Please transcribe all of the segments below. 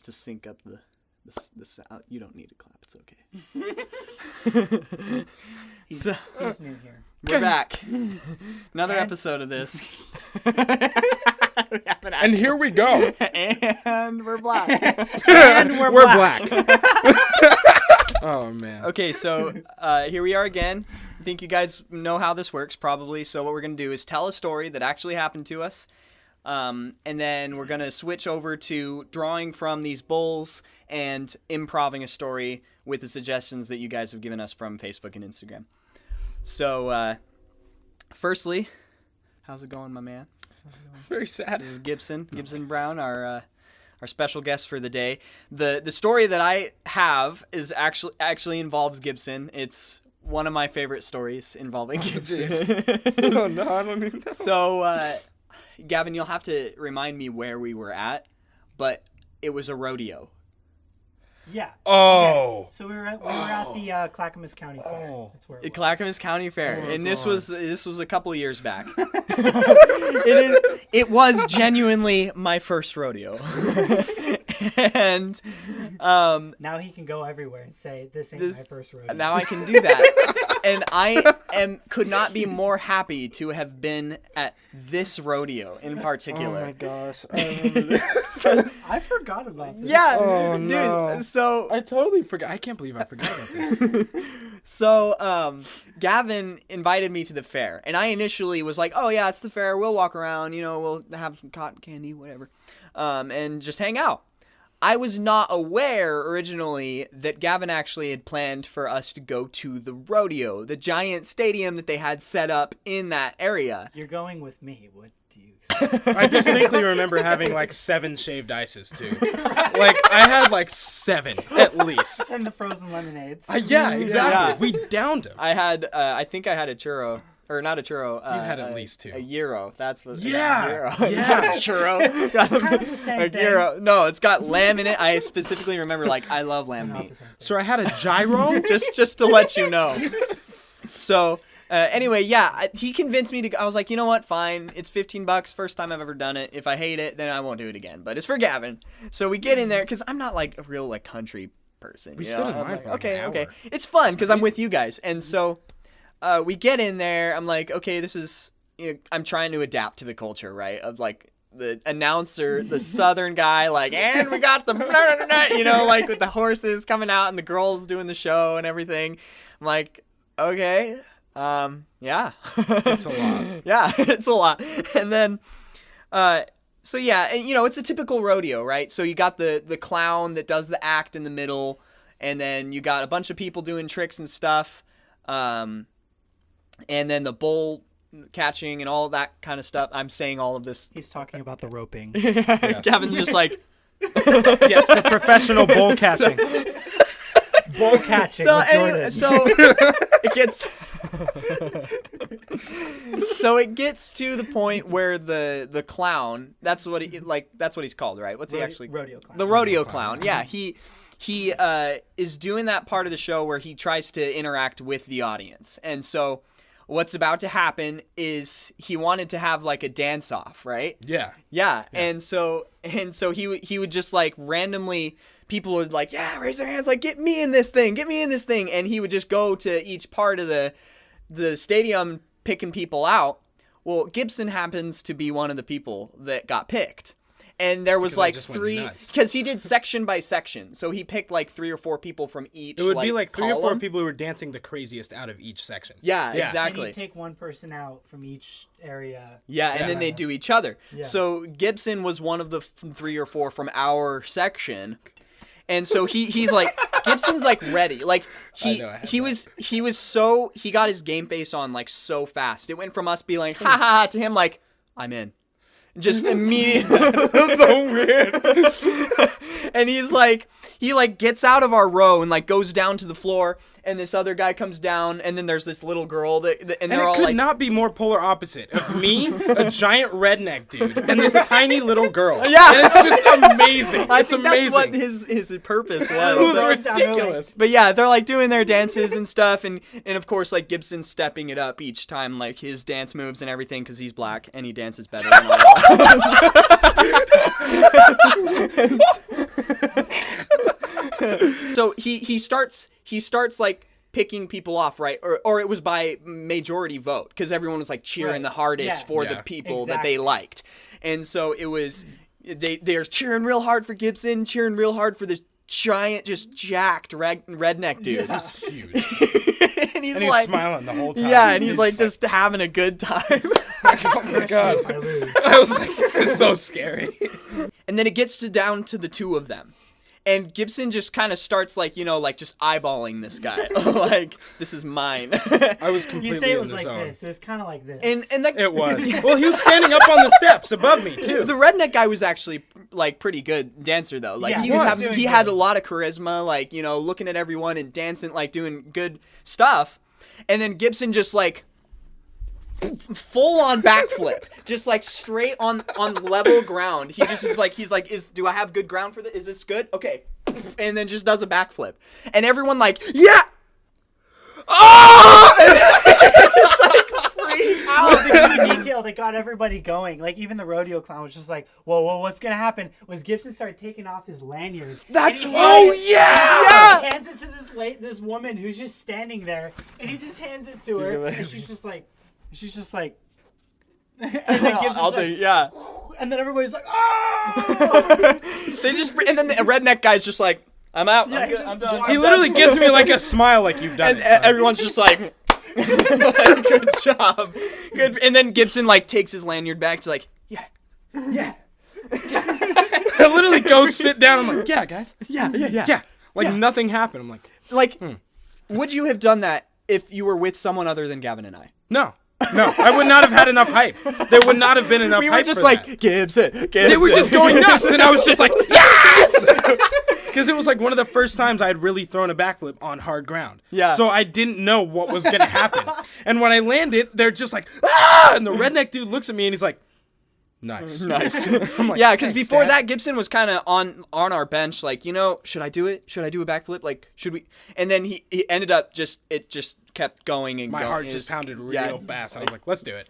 just to sync up the sound. You don't need to clap. It's okay. He's new here. We're back. Another episode of this. And here we go. And we're black. And we're black. Oh, man. Okay, so here we are again. I think you guys know how this works, probably. So what we're going to do is tell a story that actually happened to us. And then we're going to switch over to drawing from these bowls and improving a story with the suggestions that you guys have given us from Facebook and Instagram. So, firstly, how's it going, my man? Very sad. This is Gibson Brown, our special guest for the day. The story that I have is actually involves Gibson. It's one of my favorite stories involving Gibson. Oh, no, I don't even know. So, Gavin, you'll have to remind me where we were at, but it was a rodeo. Yeah. Oh. Okay. So we were at the Clackamas County Fair. Oh. That's where it The was. Clackamas County Fair, Oh, and this God. was a couple of years back. It was genuinely my first rodeo, and Now he can go everywhere and say, "This ain't my first rodeo." now I can do that, and I could not be more happy to have been at this rodeo in particular. Oh, my gosh. I remember this. I forgot about this. Yeah, Oh, dude. no. So I totally forgot. I can't believe I forgot about this. So, Gavin invited me to the fair, and I initially was like, oh, yeah, it's the fair, we'll walk around, we'll have some cotton candy, whatever, and just hang out. I was not aware originally that Gavin actually had planned for us to go to the rodeo, the giant stadium that they had set up in that area. You're going with me. What do you I distinctly remember having like 7 shaved ices, too. Like, I had like 7, at least. and the frozen lemonades. Yeah, exactly. Yeah. We downed them. I think I had a churro. Or not a churro. You had at least 2. A gyro. That's what. Yeah, A gyro. yeah. Not a churro. Kind of the same A thing. gyro. No, it's got lamb in it. I specifically remember, I love lamb Not meat. the same thing. So I had a gyro. just to let you know. So anyway, yeah, he convinced me to go. I was like, you know what? Fine. It's $15. First time I've ever done it. If I hate it, then I won't do it again. But it's for Gavin. So we get in there because I'm not like a real country person. We you stood know? in I'm line like, for like okay, an okay. hour. It's fun because I'm with you guys, and so we get in there. I'm like, okay, this is. I'm trying to adapt to the culture, right? Of like the announcer, the southern guy, and we got the, with the horses coming out and the girls doing the show and everything. I'm like, okay, yeah. It's a lot. Yeah, it's a lot. And then, so yeah, and it's a typical rodeo, right? So you got the clown that does the act in the middle, and then you got a bunch of people doing tricks and stuff, and then the bull catching and all that kind of stuff. I'm saying all of this. He's talking about the roping. Yes. Gavin's just like, Yes, the professional bull catching. Bull catching. so with anyway, Jordan. so it gets to the point where the clown, that's what he's called, right? What's he actually? Rodeo clown. The rodeo clown. Yeah, he is doing that part of the show where he tries to interact with the audience. And so what's about to happen is he wanted to have like a dance off, right? Yeah. Yeah. And so he would just like randomly, people would like, yeah, raise their hands, like, get me in this thing. And he would just go to each part of the stadium picking people out. Well, Gibson happens to be one of the people that got picked. And there was Because I like just went 3, nuts. because he did section by section. So he picked like 3 or 4 people from each. It would be like 3 or 4 column. people who were dancing the craziest out of each section. Yeah, Yeah. And exactly. you take one person out from each area. Yeah, and then they do each other. Yeah. So Gibson was one of the 3 or 4 from our section. And so he's like, Gibson's like ready. Like he got his game face on like so fast. It went from us being like, ha ha ha, to him like, I'm in. Just immediately. That's so weird. And he gets out of our row and like goes down to the floor, and this other guy comes down, and then there's this little girl and And they're it all could like, not be more polar opposite of me, a giant redneck dude, and this tiny little girl. Yeah. And it's just amazing. I It's think amazing. that's what his purpose It was. was Throws down early. ridiculous. But yeah, they're like doing their dances and stuff, and of course like Gibson's stepping it up each time, like his dance moves and everything, because he's black and he dances better than all of So he starts like picking people off, right? Or it was by majority vote because everyone was like cheering the hardest for the people that they liked. And so it was they're cheering real hard for Gibson, cheering real hard for this giant, just jacked redneck dude. Yeah. Huge. and he's And he's like smiling the whole time. Yeah, and he's like just having a good time. oh my god. I lose. I was like, this is so scary. And then it gets down to the two of them. And Gibson just kind of starts like, like just eyeballing this guy. Like, this is mine. I was completely You say it was in the like zone. this. It was kind of like this. And that, It was. Well, he was standing up on the steps above me too. the redneck guy was actually like pretty good dancer though. Like Yeah, he he was was having, doing he had good. a lot of charisma, like, looking at everyone and dancing, like doing good stuff. And then Gibson just like full on backflip, just like straight on level ground. He just is like, do I have good ground for this? Is this good? Okay. And then just does a backflip. And everyone like, yeah. Oh! It's like freaked out. The detail that got everybody going, like even the rodeo clown was just like, whoa, what's gonna happen? Was Gibson started taking off his lanyard. That's and he right. Yeah! He hands it to this woman who's just standing there, and he just hands it to her, and she's just like, and then Gibson's like, Yeah. and then everybody's like, oh! And then the redneck guy's just like, I'm out. Yeah, I'm he good. just I'm done. walks He literally gives me like a smile, like you've done And it. son. everyone's just like, good job. Good. And then Gibson like takes his lanyard back. He's like, yeah. I literally go sit down. I'm like, yeah, guys. Yeah. Like nothing happened. I'm like, Like, would you have done that if you were with someone other than Gavin and I? no. I would not have had enough hype. There would not have been enough We hype were just for like, that. Gibson. They were just going nuts, and I was just like, yes! Because it was like one of the first times I had really thrown a backflip on hard ground. Yeah. So I didn't know what was going to happen. And when I landed, they're just like, ah! And the redneck dude looks at me, and he's like, nice. Nice. I'm like, Yeah, because "Thanks, before Dad." that, Gibson was kind of on our bench, like, should I do it? Should I do a backflip? Like, should we? And then he ended up it just kept going and My going. heart It just was- pounded real yeah. fast. And I was like, let's do it.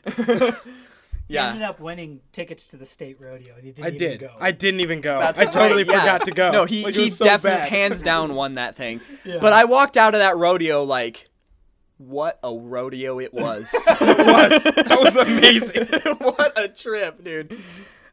He ended Yeah. up winning tickets to the state rodeo, and he didn't I even did. go. I didn't even go. That's I totally right, yeah. forgot to go. No, he Like, it was so definitely bad. hands down won that thing. Yeah. But I walked out of that rodeo like, what a rodeo it was. That was amazing. What a trip, dude.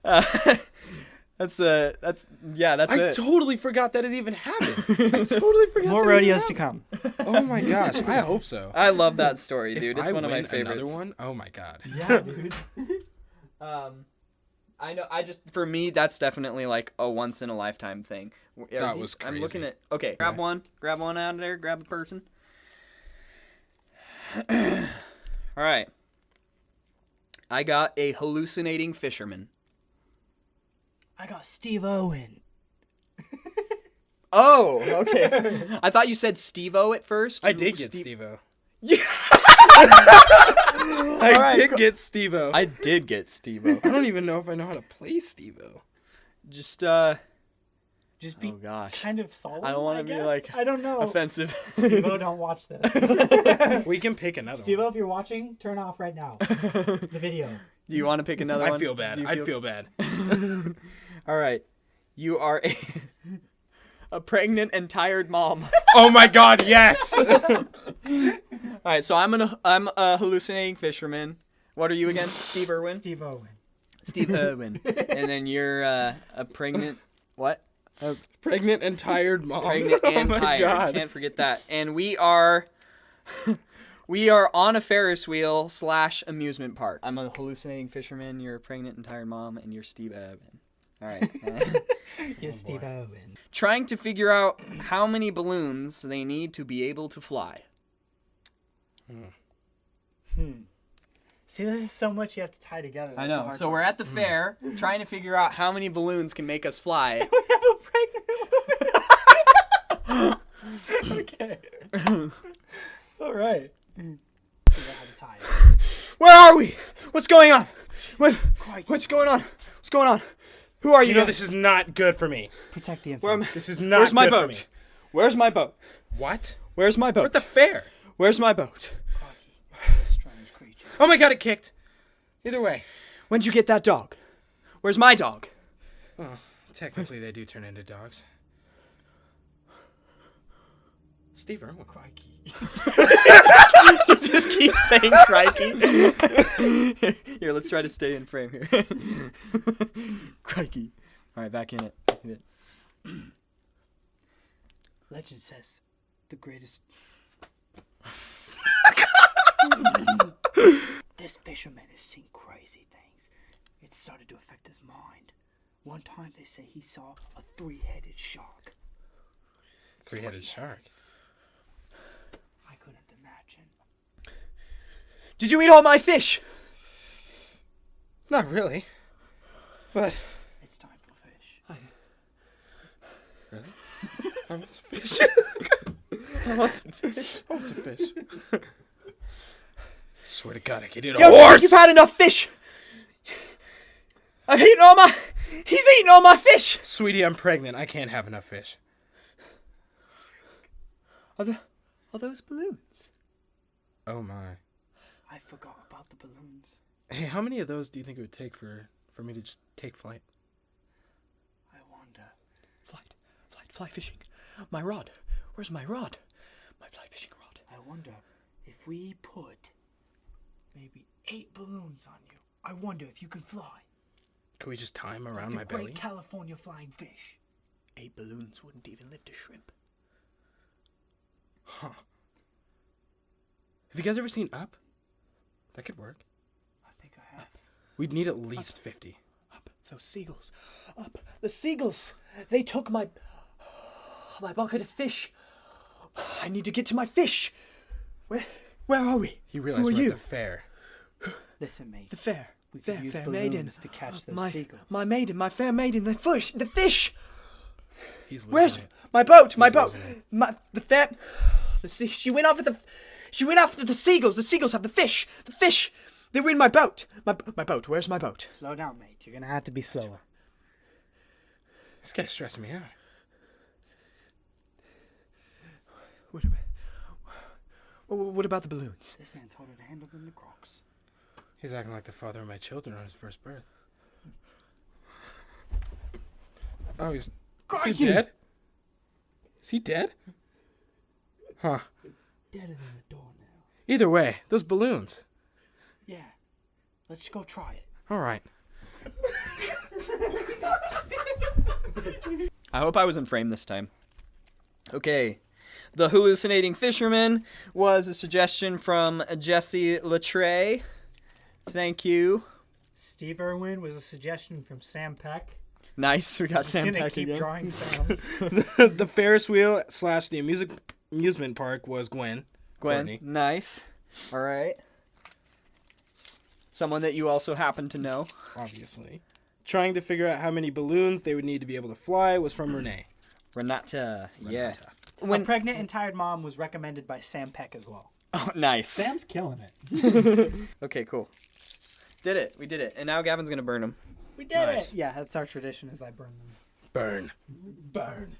That's I it. totally forgot that it even happened. I totally forgot. More that it even rodeos to happened. come. Oh my gosh, I hope so. I love that story, dude. If It's I one of my win favorites. Another one? Oh my god. Yeah, dude. I know. For me, that's definitely like a once in a lifetime thing. That was I'm looking crazy. at. Okay, grab one out of there. Grab a person. All right. I got a hallucinating fisherman. I got Steve Owen. Oh, okay. I thought you said Steve-O at first. I did get Steve-O. Yeah. I did get Steve-O. I did get Steve-O. I don't even know if I know how to play Steve-O. Just Just be oh gosh. kind of solid. I don't want to be guess? like I don't know. offensive. Steve-O, don't watch this. We can pick another Steve-O, one. if you're watching, turn off right now. The video. Do you want to pick another one? I feel bad. Do you I feel bad. All right. You are a pregnant and tired mom. Oh my god, yes! All right, so I'm a hallucinating fisherman. What are you again? Steve Irwin? Steve Owen. Steve Irwin. And then you're a pregnant what? Pregnant and tired mom. Pregnant and Oh my tired. God. Can't forget that. And we are on a Ferris wheel / amusement park. I'm a hallucinating fisherman. You're a pregnant and tired mom, and you're Steve Irwin. All right. Yes, Steve Owen. Trying to figure out how many balloons they need to be able to fly. See, this is so much you have to tie together. I That's the know. hard So part. we're at the fair trying to figure out how many balloons can make us fly. We have a pregnant woman. Okay. All right. Figure out how to tie it. Where are we? What's going on? What's going on? What's going on? Who are you? You know, guys? this is not good for me. Protect the Where am infant. This is not Where's my good for boat? me. Where's my boat? What? Where's my boat? We're at the fair. Where's my boat? This is a strange creature. Oh my god, it kicked. Either way. When'd you get that dog? Where's my dog? Well, technically they do turn into dogs. Steve Irwin. Crikey. You just keep saying crikey. Here, let's try to stay in frame here. Crikey. All right, back in it. Legend says the greatest. This fisherman has seen crazy things. It started to affect his mind. One time they say he saw a three-headed shark. Three-headed shark. I couldn't imagine. Did you eat all my fish? Not really. But... It's time for fish. Really? I want some fish. I want some fish. I want some fish. Swear to God, I could eat a Yo, horse! you've had enough fish. I've eaten all my... He's eaten all my fish. Sweetie, I'm pregnant. I can't have enough fish. Are those balloons? Oh my. I forgot about the balloons. Hey, how many of those do you think it would take for me to just take flight? I wonder. Fly fishing. My rod. Where's my rod? My fly fishing rod. I wonder if we put maybe 8 balloons on you. I wonder if you could fly. Could we just tie them around The my belly? Great California flying fish. 8 balloons wouldn't even lift a shrimp. Huh. Have you guys ever seen Up? That could work. I think I have. We'd need at least 50. Up, those seagulls. Up, the seagulls. They took my bucket of fish. I need to get to my fish. Where are we? You realize Who are we're you? at the fair. Listen, mate. The fair. We could use fair balloons maiden. to catch those my, seagulls. My maiden, my fair maiden, the fish. The fish. He's losing Where's it. my boat? My He's boat. losing it. The fair. She went after the seagulls. The seagulls have the fish. The fish. They were in my boat. My boat. Where's my boat? Slow down, mate. You're gonna have to be slower. This guy's stressing me out. What about the balloons? This man's harder to handle than the crocs. He's acting like the father of my children on his first birth. Oh, is he Crikey! dead? Is he dead? Huh. Deader than a doornail. Either way, those balloons. Yeah. Let's go try it. All right. I hope I was in frame this time. Okay. The Hallucinating Fisherman was a suggestion from Jesse Latre. Thank you. Steve Irwin was a suggestion from Sam Peck. Nice. We got He's Sam gonna Peck keep again. drawing Sam's. The Ferris wheel / the amusement park was Gwen. Gwen. Courtney. Nice. All right. Someone that you also happen to know. Obviously. Trying to figure out how many balloons they would need to be able to fly was from Renee. Renata. Yeah. Renata. A pregnant and tired mom was recommended by Sam Peck as well. Oh, nice. Sam's killing it. Okay, cool. Did it. We did it. And now Gavin's going to burn them. We did Nice. it. Yeah, that's our tradition is I burn them. Burn. Burn.